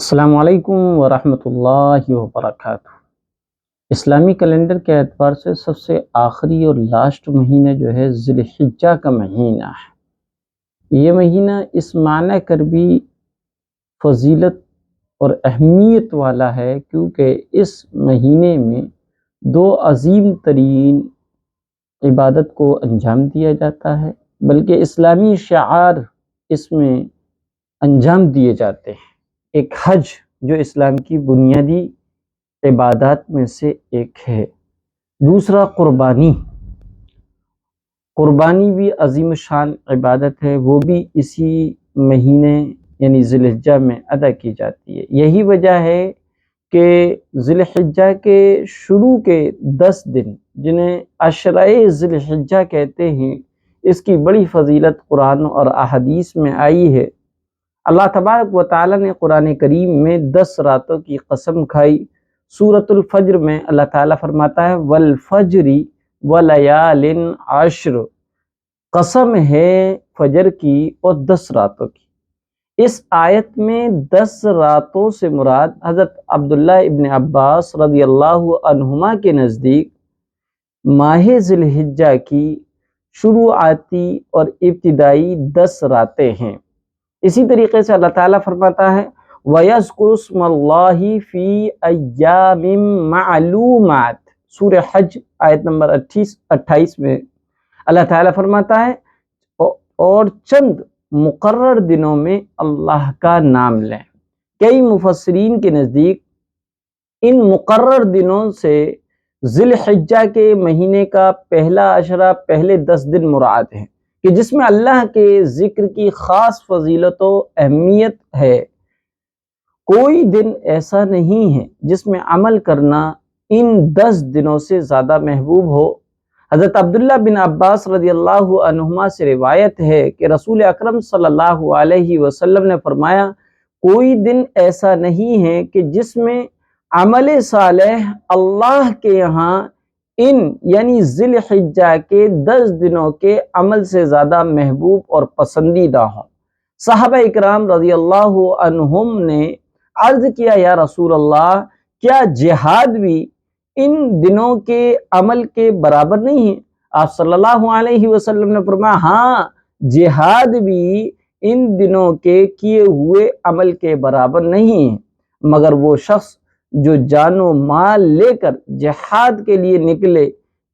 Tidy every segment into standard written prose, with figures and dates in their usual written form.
السلام علیکم ورحمۃ اللہ وبرکاتہ۔ اسلامی کیلنڈر کے اعتبار سے سب سے آخری اور لاسٹ مہینہ جو ہے ذی الحجہ کا مہینہ ہے۔ یہ مہینہ اس معنی کر بھی فضیلت اور اہمیت والا ہے کیونکہ اس مہینے میں دو عظیم ترین عبادت کو انجام دیا جاتا ہے، بلکہ اسلامی شعار اس میں انجام دیے جاتے ہیں۔ ایک حج جو اسلام کی بنیادی عبادات میں سے ایک ہے، دوسرا قربانی بھی عظیم شان عبادت ہے، وہ بھی اسی مہینے یعنی ذی الحجہ میں ادا کی جاتی ہے۔ یہی وجہ ہے کہ ذی الحجہ کے شروع کے 10 دن جنہیں عشرۂ ذی الحجہ کہتے ہیں، اس کی بڑی فضیلت قرآن اور احادیث میں آئی ہے۔ اللہ تبارک و تعالیٰ نے قرآن کریم میں 10 راتوں کی قسم کھائی۔ سورۃ الفجر میں اللہ تعالیٰ فرماتا ہے والفجر ولیال عشر، قسم ہے فجر کی اور 10 راتوں کی۔ اس آیت میں 10 راتوں سے مراد حضرت عبداللہ ابن عباس رضی اللہ عنہما کے نزدیک ماہ ذی الحجہ کی شروعاتی اور ابتدائی 10 راتیں ہیں۔ اسی طریقے سے اللہ تعالیٰ فرماتا ہے وَيَذْكُرُ اسْمَ اللَّهِ فِي أَيَّامٍ مَعْلُومَاتٍ، سورہ حج آیت نمبر 28 میں اللہ تعالیٰ فرماتا ہے اور چند مقرر دنوں میں اللہ کا نام لیں۔ کئی مفسرین کے نزدیک ان مقرر دنوں سے ذی الحجہ کے مہینے کا پہلا عشرہ، پہلے 10 دن مراد ہیں کہ جس میں اللہ کے ذکر کی خاص فضیلت و اہمیت ہے۔ کوئی دن ایسا نہیں ہے جس میں عمل کرنا ان 10 دنوں سے زیادہ محبوب ہو۔ حضرت عبداللہ بن عباس رضی اللہ عنہما سے روایت ہے کہ رسول اکرم صلی اللہ علیہ وسلم نے فرمایا کوئی دن ایسا نہیں ہے کہ جس میں عمل صالح اللہ کے یہاں ان یعنی ذی الحجہ کے 10 دنوں کے عمل سے زیادہ محبوب اور پسندیدہ ہوں۔ صحابہ اکرام رضی اللہ عنہم نے عرض کیا یا رسول اللہ، کیا جہاد بھی ان دنوں کے عمل کے برابر نہیں ہے؟ آپ صلی اللہ علیہ وسلم نے فرمایا ہاں، جہاد بھی ان دنوں کے کیے ہوئے عمل کے برابر نہیں ہے، مگر وہ شخص جو جان و مال لے کر جہاد کے لیے نکلے،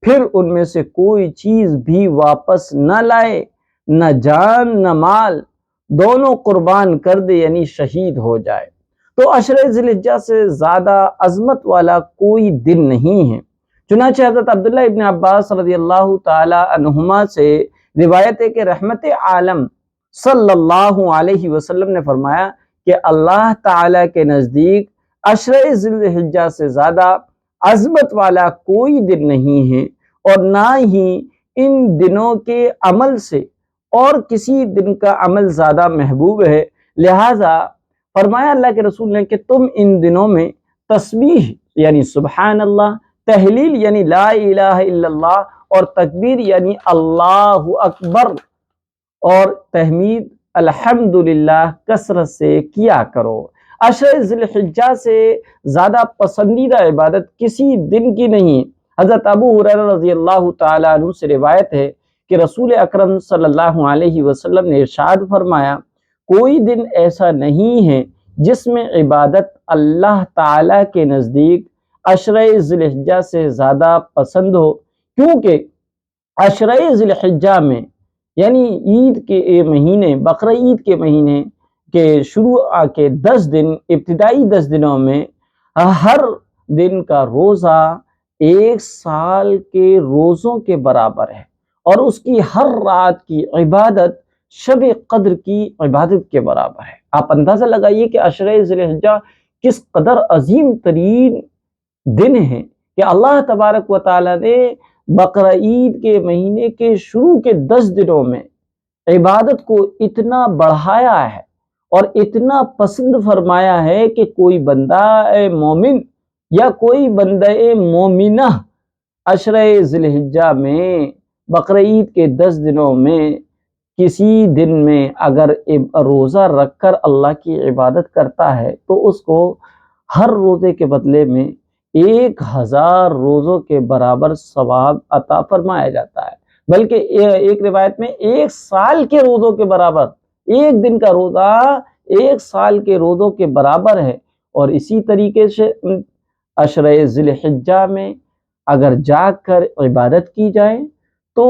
پھر ان میں سے کوئی چیز بھی واپس نہ لائے، نہ جان نہ مال دونوں قربان کر دے یعنی شہید ہو جائے، تو عشرۂ ذی الحجہ سے زیادہ عظمت والا کوئی دن نہیں ہے۔ چنانچہ حضرت عبداللہ ابن عباس رضی اللہ تعالی عنہما سے روایت ہے کہ رحمت عالم صلی اللہ علیہ وسلم نے فرمایا کہ اللہ تعالی کے نزدیک عشرۂ ذی الحجہ سے زیادہ عظمت والا کوئی دن نہیں ہے، اور نہ ہی ان دنوں کے عمل سے اور کسی دن کا عمل زیادہ محبوب ہے۔ لہٰذا فرمایا اللہ کے رسول نے کہ تم ان دنوں میں تسبیح یعنی سبحان اللہ، تحلیل یعنی لا الہ الا اللہ، اور تکبیر یعنی اللہ اکبر، اور تحمید الحمدللہ کثرت سے کیا کرو۔ عشرۂ ذی الحجہ سے زیادہ پسندیدہ عبادت کسی دن کی نہیں۔ حضرت ابو ہریرہ رضی اللہ تعالیٰ عنہ سے روایت ہے کہ رسول اکرم صلی اللہ علیہ وسلم نے ارشاد فرمایا کوئی دن ایسا نہیں ہے جس میں عبادت اللہ تعالیٰ کے نزدیک عشرۂ ذی الحجہ سے زیادہ پسند ہو، کیونکہ عشرۂ ذی الحجہ میں یعنی عید کے مہینے، بقرہ عید کے مہینے کے شروع کے 10 دن، ابتدائی 10 دنوں میں ہر دن کا روزہ 1 سال کے روزوں کے برابر ہے، اور اس کی ہر رات کی عبادت شب قدر کی عبادت کے برابر ہے۔ آپ اندازہ لگائیے کہ عشرۂ ذی الحجہ کس قدر عظیم ترین دن ہے کہ اللہ تبارک و تعالیٰ نے بقرہ عید کے مہینے کے شروع کے 10 دنوں میں عبادت کو اتنا بڑھایا ہے اور اتنا پسند فرمایا ہے کہ کوئی بندہ مومن یا کوئی بندہ مومنہ عشرۂ ذی الحجہ میں بقرہ عید کے 10 دنوں میں کسی دن میں اگر روزہ رکھ کر اللہ کی عبادت کرتا ہے تو اس کو ہر روزے کے بدلے میں 1000 روزوں کے برابر ثواب عطا فرمایا جاتا ہے، بلکہ ایک روایت میں 1 سال کے روزوں کے برابر، ایک دن کا روزہ 1 سال کے روزوں کے برابر ہے۔ اور اسی طریقے سے عشرہ ذی الحجہ میں اگر جاگ کر عبادت کی جائے تو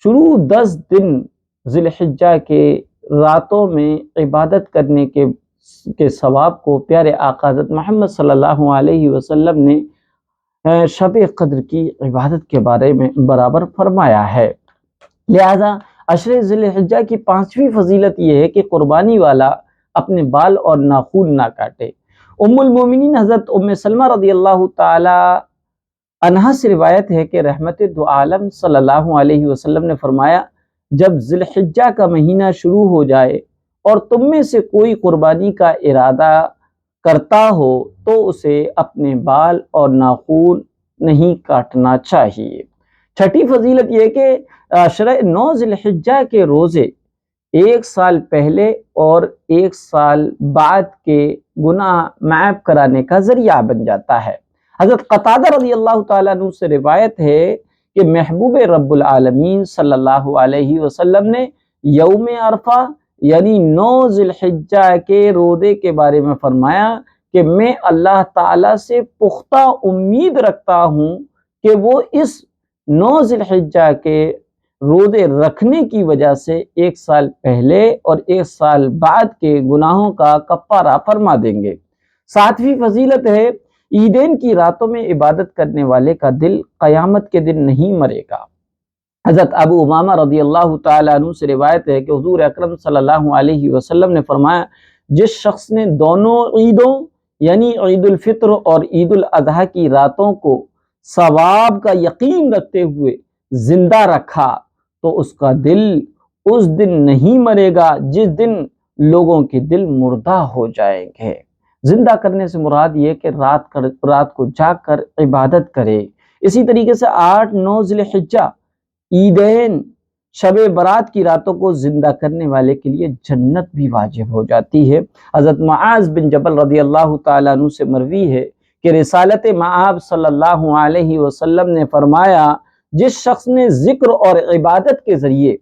شروع 10 دن ذی الحجہ کے راتوں میں عبادت کرنے کے ثواب کو پیارے آقا حضرت محمد صلی اللہ علیہ وسلم نے شب قدر کی عبادت کے بارے میں برابر فرمایا ہے۔ لہذا عشر ذی الحجہ کی 5ویں فضیلت یہ ہے کہ قربانی والا اپنے بال اور ناخن نہ کاٹے۔ ام المومنین حضرت ام سلمہ رضی اللہ تعالی عنہا سے روایت ہے کہ رحمت دو عالم صلی اللہ علیہ وسلم نے فرمایا، جب ذی الحجہ کا مہینہ شروع ہو جائے اور تم میں سے کوئی قربانی کا ارادہ کرتا ہو تو اسے اپنے بال اور ناخن نہیں کاٹنا چاہیے۔ 6ٹھی فضیلت یہ کہ عشرہ 9 ذی الحجہ کے روزے 1 سال پہلے اور 1 سال بعد کے گناہ معاف کرانے کا ذریعہ بن جاتا ہے۔ حضرت قتادہ رضی اللہ تعالیٰ عنہ سے روایت ہے کہ محبوب رب العالمین صلی اللہ علیہ وسلم نے یوم عرفہ یعنی 9 ذی الحجہ کے روزے کے بارے میں فرمایا کہ میں اللہ تعالیٰ سے پختہ امید رکھتا ہوں کہ وہ اس 9 ذی الحجہ کے روزے رکھنے کی وجہ سے 1 سال پہلے اور 1 سال بعد کے گناہوں کا کفارہ فرما دیں گے۔ 7ویں فضیلت ہے عیدین کی راتوں میں عبادت کرنے والے کا دل قیامت کے دن نہیں مرے گا۔ حضرت ابو امامہ رضی اللہ تعالیٰ عنہ سے روایت ہے کہ حضور اکرم صلی اللہ علیہ وسلم نے فرمایا، جس شخص نے دونوں عیدوں یعنی عید الفطر اور عید الاضحیٰ کی راتوں کو ثواب کا یقین رکھتے ہوئے زندہ رکھا تو اس کا دل اس دن نہیں مرے گا جس دن لوگوں کے دل مردہ ہو جائیں گے۔ زندہ کرنے سے مراد یہ کہ رات کو جاگ کر عبادت کرے۔ اسی طریقے سے 8 9 ذی الحجہ عیدین شب برات کی راتوں کو زندہ کرنے والے کے لیے جنت بھی واجب ہو جاتی ہے۔ حضرت معاذ بن جبل رضی اللہ تعالیٰ عنہ سے مروی ہے کہ رسالت مآب صلی اللہ علیہ وسلم نے فرمایا، جس شخص نے ذکر اور عبادت کے ذریعے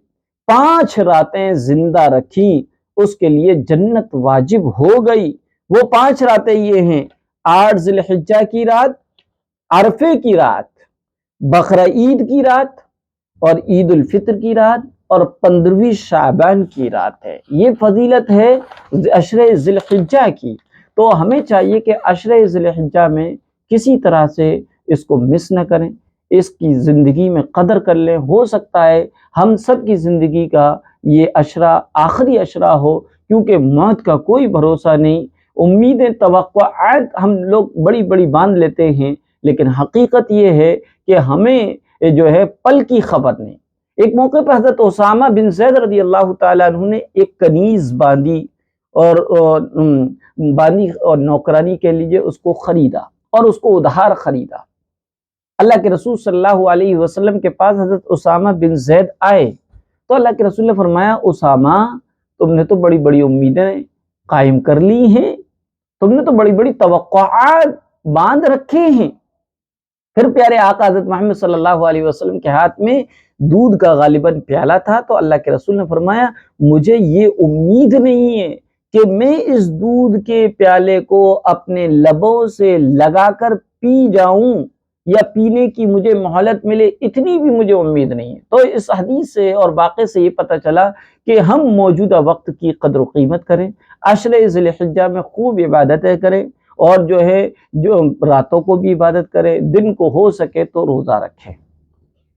5 راتیں زندہ رکھیں اس کے لیے جنت واجب ہو گئی۔ وہ 5 راتیں یہ ہیں: 8 ذی الحجہ کی رات، عرفے کی رات، بقرہ عید کی رات اور عید الفطر کی رات اور 15ویں شعبان کی رات ہے۔ یہ فضیلت ہے عشرہ ذی الحجہ کی۔ تو ہمیں چاہیے کہ عشرہ ذی الحجہ میں کسی طرح سے اس کو مس نہ کریں، اس کی زندگی میں قدر کر لیں۔ ہو سکتا ہے ہم سب کی زندگی کا یہ عشرہ آخری عشرہ ہو، کیونکہ موت کا کوئی بھروسہ نہیں۔ امیدیں توقعات ہم لوگ بڑی بڑی باندھ لیتے ہیں، لیکن حقیقت یہ ہے کہ ہمیں جو ہے پل کی خبر نہیں۔ ایک موقع پر حضرت اسامہ بن زید رضی اللہ تعالیٰ عنہ نے ایک کنیز باندھی اور نوکرانی کے لیے اس کو خریدا اور اس کو ادھار خریدا۔ اللہ کے رسول صلی اللہ علیہ وسلم کے پاس حضرت اسامہ بن زید آئے تو اللہ کے رسول نے فرمایا، اسامہ تم نے تو بڑی بڑی امیدیں قائم کر لی ہیں، تم نے تو بڑی بڑی توقعات باندھ رکھے ہیں۔ پھر پیارے آقا حضرت محمد صلی اللہ علیہ وسلم کے ہاتھ میں دودھ کا غالباً پیالہ تھا تو اللہ کے رسول نے فرمایا، مجھے یہ امید نہیں ہے کہ میں اس دودھ کے پیالے کو اپنے لبوں سے لگا کر پی جاؤں یا پینے کی مجھے مہلت ملے، اتنی بھی مجھے امید نہیں ہے۔ تو اس حدیث سے اور واقعے سے یہ پتہ چلا کہ ہم موجودہ وقت کی قدر و قیمت کریں، عشرہ ذی الحجہ میں خوب عبادتیں کریں اور جو راتوں کو بھی عبادت کریں، دن کو ہو سکے تو روزہ رکھیں۔